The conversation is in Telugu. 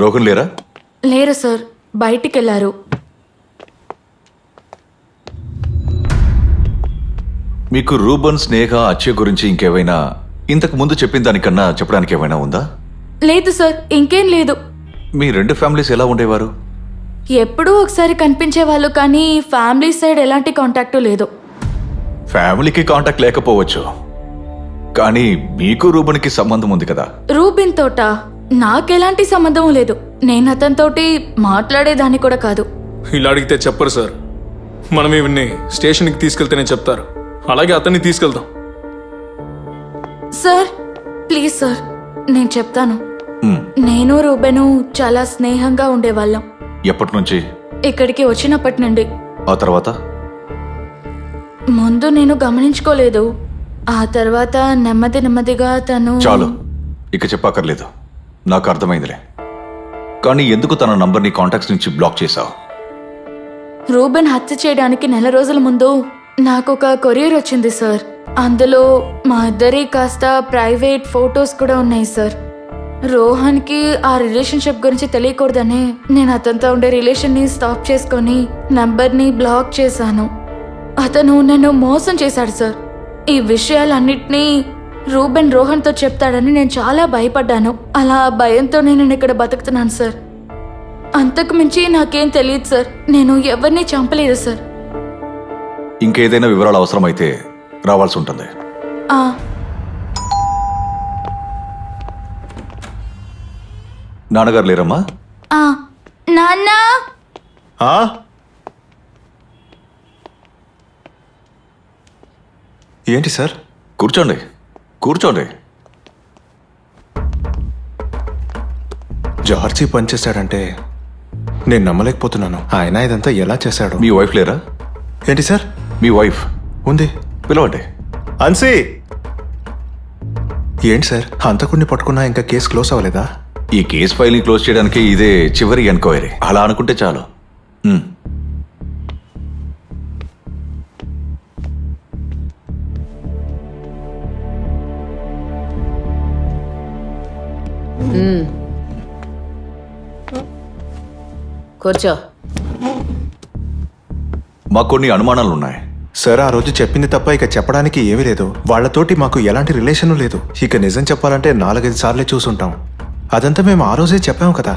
రోహన్ లేరా? లేరు సార్, బయటికి వెళ్ళారు. మీకు రూబన్, స్నేహ, అచ్చయ్ గురించి ఇంకేమైనా ఇంతకు ముందు చెప్పిన దానికన్నా చెప్పడానికి ఏమైనా ఉందా? లేదు సార్, ఇంకేం లేదు. మీ రెండు ఫ్యామిలీస్ ఎలా ఉండేవారు? ఎప్పుడూ ఒకసారి కనిపించేవాళ్ళు, కానీ ఫ్యామిలీ సైడ్ ఎలాంటి కాంటాక్టు లేదు. ఫ్యామిలీకి కాంటాక్ట్ లేకపోవచ్చు, కానీ మీకు రూబన్కి సంబంధం ఉంది కదా. రూబిన్ తోట నాకెలాంటి సంబంధం లేదు. నేను అతనితోటి మాట్లాడేదాన్ని కూడా కాదు. ఇలా అడిగితే చెప్పరు సార్. మనం ఇవన్నీ స్టేషన్కి తీసుకెళ్తేనే చెప్తారు. అలాగే అతన్ని తీసుకెళ్తాం. సార్ ప్లీజ్ సార్, నేను చెప్తాను. మ్, నేను రూబెను చాలా స్నేహంగా ఉండేవాళ్ళం. ఎప్పటి నుంచి? ఇక్కడికి వచ్చినప్పటి నుండి. ఆ తర్వాత? ముందు నేను గమనించుకోలేదు, ఆ తర్వాత నెమ్మదిగా తను... చాలు, ఇక చెప్పక్కర్లేదు, నాకు అర్థమైందిలే. కానీ ఎందుకు తన నంబర్ని కాంటాక్ట్స్ నుంచి బ్లాక్ చేశావు? రూబెన్ హత్య చేయడానికి నెల రోజుల ముందు నాకు ఒక కొరియర్ వచ్చింది సార్. అందులో మా ఇద్దరి కాస్త ప్రైవేట్ ఫొటోస్ కూడా ఉన్నాయి సార్. రోహన్కి ఆ రిలేషన్షిప్ గురించి తెలియకూడదని నేను అతనితో ఉండే రిలేషన్ని స్టాప్ చేసుకొని నంబర్ని బ్లాక్ చేశాను. అతను నన్ను మోసం చేశాడు సార్. ఈ విషయాలన్నిటినీ రూబెన్ రోహన్తో చెప్తాడని నేను చాలా భయపడ్డాను. అలా భయంతోనే నేను ఇక్కడ బతుకుతున్నాను సార్. అంతకు మించి నాకేం తెలియదు సార్. నేను ఎవరిని చంపలేదు సార్. ఇంకేదైనా వివరాలు అవసరమైతే రావాల్సి ఉంటుంది. ఆ, నాన్నగారు లేరమ్మా? ఆ, నాన్న. ఏంటి సార్? కూర్చోండి, కూర్చోండి. జార్జీ పనిచేశాడంటే నేను నమ్మలేకపోతున్నాను. ఆయన ఇదంతా ఎలా చేశాడు? మీ వైఫ్ లేరా? ఏంటి సార్? మీ వైఫ్ ఉంది. పిలవండి. అన్సీ! ఏంటి సార్, హంతకుడిని పట్టుకున్నా ఇంకా కేసు క్లోజ్ అవ్వలేదా? ఈ కేసు ఫైల్ని క్లోజ్ చేయడానికి ఇదే చివరి ఎన్క్వైరీ. అలా అనుకుంటే చాలు. మ్. కూర్చో. మాకు కొన్ని అనుమానాలున్నాయి. సార్, ఆ రోజు చెప్పింది తప్ప ఇక చెప్పడానికి ఏమీ లేదు. వాళ్లతోటి మాకు ఎలాంటి రిలేషను లేదు. ఇక నిజం చెప్పాలంటే 4-5 సార్లే చూసుంటాం. అదంతా మేము ఆ రోజే చెప్పాము కదా.